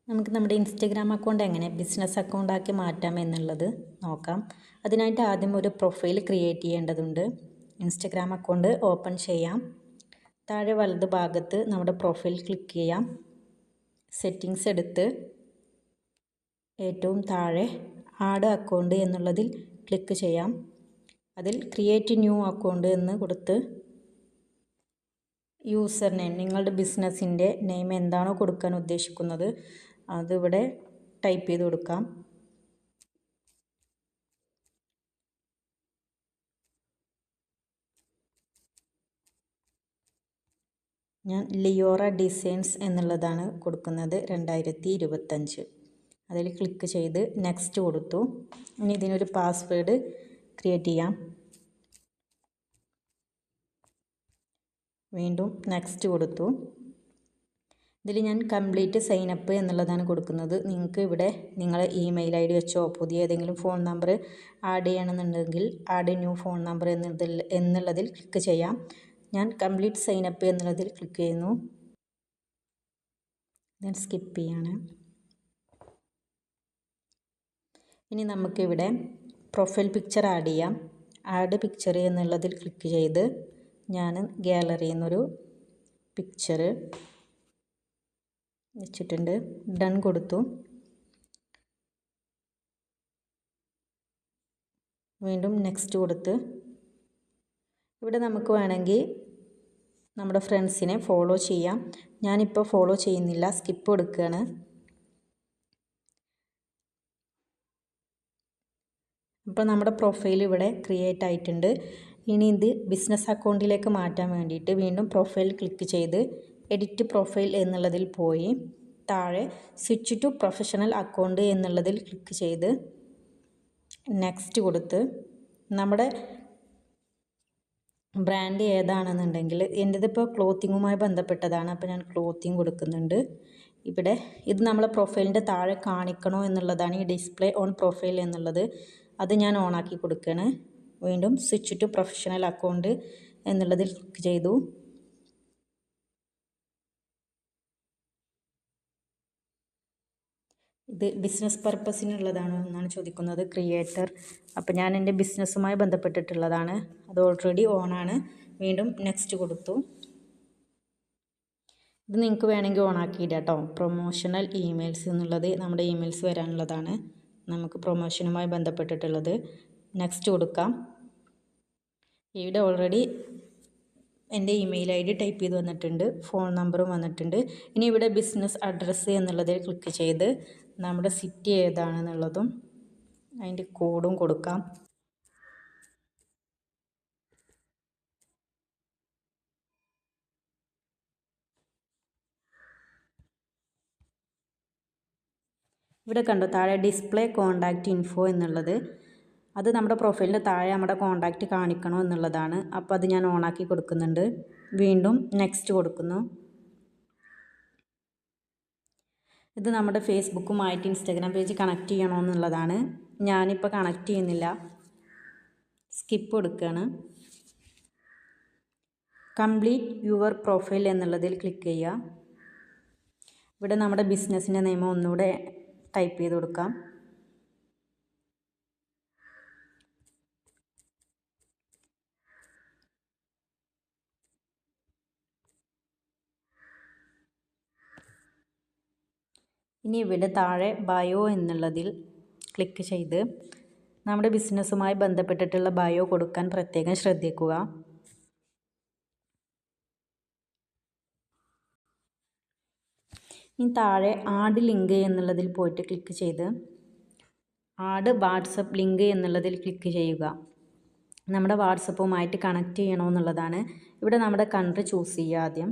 നമുക്ക് നമ്മുടെ Instagram account എങ്ങനെ ബിസിനസ് അക്കൗണ്ടാക്കി മാറ്റാം എന്നുള്ളത് നോക്കാം. അതിനായിട്ട് ആദ്യം ഒരു പ്രൊഫൈൽ ക്രിയേറ്റ് ചെയ്യേണ്ടതുണ്ട്. ഇൻസ്റ്റഗ്രാം അക്കൗണ്ട് ഓപ്പൺ ചെയ്യാം. താഴെ വലത് ഭാഗത്ത് നമ്മുടെ പ്രൊഫൈൽ ക്ലിക്ക് ചെയ്യാം. സെറ്റിങ്സ് എടുത്ത് ഏറ്റവും താഴെ ആഡ് അക്കൗണ്ട് എന്നുള്ളതിൽ ക്ലിക്ക് ചെയ്യാം. അതിൽ ക്രിയേറ്റ് ന്യൂ അക്കൗണ്ട് എന്ന് കൊടുത്ത് യൂസർ നെയിം, നിങ്ങളുടെ ബിസിനസ്സിൻ്റെ നെയിം എന്താണോ കൊടുക്കാൻ ഉദ്ദേശിക്കുന്നത് അതിവിടെ ടൈപ്പ് ചെയ്ത് കൊടുക്കാം. ഞാൻ ലിയോറ ഡിസൈൻസ് എന്നുള്ളതാണ് കൊടുക്കുന്നത്, 2025. അതിൽ ക്ലിക്ക് ചെയ്ത് നെക്സ്റ്റ് കൊടുത്തു. ഇനി ഇതിനൊരു പാസ്വേഡ് ക്രിയേറ്റ് ചെയ്യാം. വീണ്ടും നെക്സ്റ്റ് കൊടുത്തു. ഇതിൽ ഞാൻ കംപ്ലീറ്റ് സൈനപ്പ് എന്നുള്ളതാണ് കൊടുക്കുന്നത്. നിങ്ങൾക്ക് ഇവിടെ നിങ്ങളെ ഇമെയിൽ ID വെച്ചോ പുതിയ ഏതെങ്കിലും ഫോൺ നമ്പർ ആഡ് ചെയ്യണമെന്നുണ്ടെങ്കിൽ ആഡ് ന്യൂ ഫോൺ നമ്പർ എന്നുള്ളതിൽ ക്ലിക്ക് ചെയ്യാം. ഞാൻ കംപ്ലീറ്റ് സൈനപ്പ് എന്നുള്ളതിൽ ക്ലിക്ക് ചെയ്യുന്നു. ഞാൻ സ്കിപ്പ് ചെയ്യാണ്. ഇനി നമുക്കിവിടെ പ്രൊഫൈൽ പിക്ചർ ആഡ് ചെയ്യാം. ആഡ് പിക്ചർ എന്നുള്ളതിൽ ക്ലിക്ക് ചെയ്ത് ഞാൻ ഗാലറിയിൽ നിന്നൊരു പിക്ചർ വെച്ചിട്ടുണ്ട്. ഡൺ കൊടുത്തു. വീണ്ടും നെക്സ്റ്റ് കൊടുത്ത് ഇവിടെ നമുക്ക് വേണമെങ്കിൽ നമ്മുടെ ഫ്രണ്ട്സിനെ ഫോളോ ചെയ്യാം. ഞാനിപ്പോൾ ഫോളോ ചെയ്യുന്നില്ല, സ്കിപ്പ് കൊടുക്കുകയാണ്. അപ്പോൾ നമ്മുടെ പ്രൊഫൈൽ ഇവിടെ ക്രിയേറ്റ് ആയിട്ടുണ്ട്. ഇനി ഇത് ബിസിനസ് അക്കൗണ്ടിലേക്ക് മാറ്റാൻ വേണ്ടിയിട്ട് വീണ്ടും പ്രൊഫൈൽ ക്ലിക്ക് ചെയ്ത് എഡിറ്റ് പ്രൊഫൈൽ എന്നുള്ളതിൽ പോയി താഴെ സ്വിച്ച് ടു പ്രൊഫഷണൽ അക്കൗണ്ട് എന്നുള്ളതിൽ ക്ലിക്ക് ചെയ്ത് നെക്സ്റ്റ് കൊടുത്ത് നമ്മുടെ ബ്രാൻഡ് ഏതാണെന്നുണ്ടെങ്കിൽ എൻ്റേതിപ്പോൾ ക്ലോത്തിങ്ങുമായി ബന്ധപ്പെട്ടതാണ്, അപ്പോൾ ഞാൻ ക്ലോത്തിങ് കൊടുക്കുന്നുണ്ട്. ഇവിടെ ഇത് നമ്മളെ പ്രൊഫൈലിൻ്റെ താഴെ കാണിക്കണോ എന്നുള്ളതാണ് ഈ ഡിസ്പ്ലേ ഓൺ പ്രൊഫൈൽ എന്നുള്ളത്. അത് ഞാൻ ഓണാക്കി കൊടുക്കുകയാണ്. വീണ്ടും സ്വിച്ച് ടു പ്രൊഫഷണൽ അക്കൗണ്ട് എന്നുള്ളതിൽ ക്ലിക്ക് ചെയ്തു. ഇത് ബിസിനസ് പർപ്പസിനുള്ളതാണോ എന്നാണ് ചോദിക്കുന്നത് ക്രിയേറ്റർ. അപ്പോൾ ഞാൻ എൻ്റെ ബിസിനസ്സുമായി ബന്ധപ്പെട്ടിട്ടുള്ളതാണ്, അത് ഓൾറെഡി ഓണാണ്. വീണ്ടും നെക്സ്റ്റ് കൊടുത്തു. ഇത് നിങ്ങൾക്ക് വേണമെങ്കിൽ ഓണാക്കിയിടാം കേട്ടോ. പ്രൊമോഷണൽ ഇമെയിൽസ് എന്നുള്ളത് നമ്മുടെ ഇമെയിൽസ് വരാനുള്ളതാണ്, നമുക്ക് പ്രൊമോഷനുമായി ബന്ധപ്പെട്ടിട്ടുള്ളത്. നെക്സ്റ്റ് കൊടുക്കാം. ഇവിടെ ഓൾറെഡി എൻ്റെ ഇമെയിൽ ID ടൈപ്പ് ചെയ്ത് വന്നിട്ടുണ്ട്, ഫോൺ നമ്പറും വന്നിട്ടുണ്ട്. ഇനി ഇവിടെ ബിസിനസ് അഡ്രസ്സ് എന്നുള്ളതിൽ ക്ലിക്ക് ചെയ്ത് നമ്മുടെ സിറ്റി ഏതാണെന്നുള്ളതും അതിൻ്റെ കോഡും കൊടുക്കാം. ഇവിടെ കണ്ടോ താഴെ ഡിസ്പ്ലേ കോണ്ടാക്റ്റ് ഇൻഫോ എന്നുള്ളത്, അത് നമ്മുടെ പ്രൊഫൈലിൻ്റെ താഴെ നമ്മുടെ കോണ്ടാക്റ്റ് കാണിക്കണോ എന്നുള്ളതാണ്. അപ്പോൾ അത് ഞാൻ ഓണാക്കി കൊടുക്കുന്നുണ്ട്. വീണ്ടും നെക്സ്റ്റ് കൊടുക്കുന്നു. ഇത് നമ്മുടെ ഫേസ്ബുക്കുമായിട്ട് ഇൻസ്റ്റാഗ്രാം പേജ് കണക്ട് ചെയ്യണമെന്നുള്ളതാണ്. ഞാനിപ്പോൾ കണക്ട് ചെയ്യുന്നില്ല, സ്കിപ്പ് കൊടുക്കുകയാണ്. കംപ്ലീറ്റ് യുവർ പ്രൊഫൈൽ എന്നുള്ളതിൽ ക്ലിക്ക് ചെയ്യുക. ഇവിടെ നമ്മുടെ ബിസിനസ്സിൻ്റെ നെയിം ഒന്നുകൂടെ ടൈപ്പ് ചെയ്ത് കൊടുക്കാം. ഇനി ഇവിടെ താഴെ ബയോ എന്നുള്ളതിൽ ക്ലിക്ക് ചെയ്ത് നമ്മുടെ ബിസിനസ്സുമായി ബന്ധപ്പെട്ടിട്ടുള്ള ബയോ കൊടുക്കാൻ പ്രത്യേകം ശ്രദ്ധിക്കുക. ഇനി താഴെ ആഡ് ലിങ്ക് എന്നുള്ളതിൽ പോയിട്ട് ക്ലിക്ക് ചെയ്ത് ആഡ് വാട്സപ്പ് ലിങ്ക് എന്നുള്ളതിൽ ക്ലിക്ക് ചെയ്യുക. നമ്മുടെ വാട്സപ്പുമായിട്ട് കണക്ട് ചെയ്യണമെന്നുള്ളതാണ്. ഇവിടെ നമ്മുടെ കൺട്രി ചൂസ് ചെയ്യുക. ആദ്യം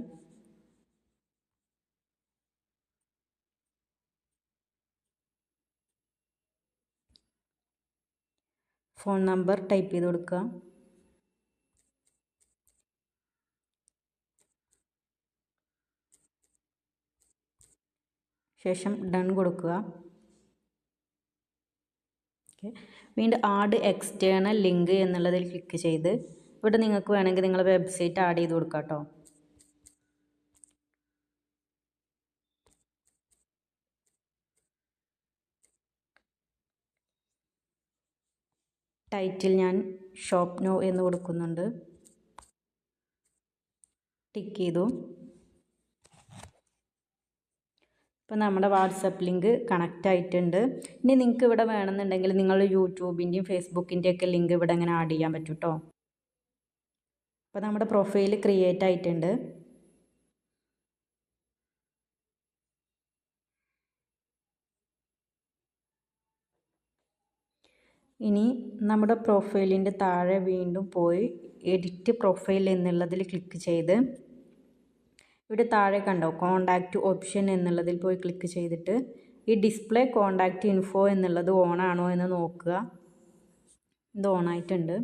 ഫോൺ നമ്പർ ടൈപ്പ് ചെയ്ത് കൊടുക്കുക. ശേഷം ഡൺ കൊടുക്കുക. വീണ്ടും ആഡ് എക്സ്റ്റേണൽ ലിങ്ക് എന്നുള്ളതിൽ ക്ലിക്ക് ചെയ്ത് ഇവിടെ നിങ്ങൾക്ക് വേണമെങ്കിൽ നിങ്ങളുടെ വെബ്സൈറ്റ് ആഡ് ചെയ്ത് കൊടുക്കാം കേട്ടോ. ടൈറ്റിൽ ഞാൻ ഷോപ്പ് നോ എന്ന് കൊടുക്കുന്നുണ്ട്. ടിക്ക് ചെയ്തു. ഇപ്പോൾ നമ്മുടെ വാട്സപ്പ് ലിങ്ക് കണക്റ്റ് ആയിട്ടുണ്ട്. ഇനി നിങ്ങൾക്ക് ഇവിടെ വേണമെന്നുണ്ടെങ്കിൽ നിങ്ങൾ യൂട്യൂബിൻ്റെയും ഫേസ്ബുക്കിൻ്റെയും ഒക്കെ ലിങ്ക് ഇവിടെ ഇങ്ങനെ ആഡ് ചെയ്യാൻ പറ്റും കേട്ടോ. അപ്പോൾ നമ്മുടെ പ്രൊഫൈൽ ക്രിയേറ്റ് ആയിട്ടുണ്ട്. ഇനി നമ്മുടെ പ്രൊഫൈലിൻ്റെ താഴെ വീണ്ടും പോയി എഡിറ്റ് പ്രൊഫൈൽ എന്നുള്ളതിൽ ക്ലിക്ക് ചെയ്ത് ഇവിടെ താഴെ കണ്ടോ കോണ്ടാക്റ്റ് ഓപ്ഷൻ എന്നുള്ളതിൽ പോയി ക്ലിക്ക് ചെയ്തിട്ട് ഈ ഡിസ്പ്ലേ കോണ്ടാക്റ്റ് ഇൻഫോ എന്നുള്ളത് ഓണാണോ എന്ന് നോക്കുക. ഇത് ഓണായിട്ടുണ്ട്.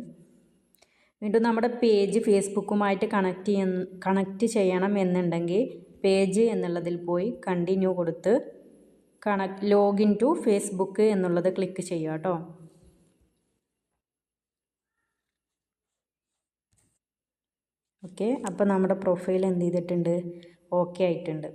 വീണ്ടും നമ്മുടെ പേജ് ഫേസ്ബുക്കുമായിട്ട് കണക്റ്റ് ചെയ്യണം എന്നുണ്ടെങ്കിൽ പേജ് എന്നുള്ളതിൽ പോയി കണ്ടിന്യൂ കൊടുത്ത് ലോഗിൻ ടു ഫേസ്ബുക്ക് എന്നുള്ളത് ക്ലിക്ക് ചെയ്യുക കേട്ടോ. ഓക്കെ, അപ്പോൾ നമ്മുടെ പ്രൊഫൈൽ എന്ത് ചെയ്തിട്ടുണ്ട്? ഓക്കെ ആയിട്ടുണ്ട്.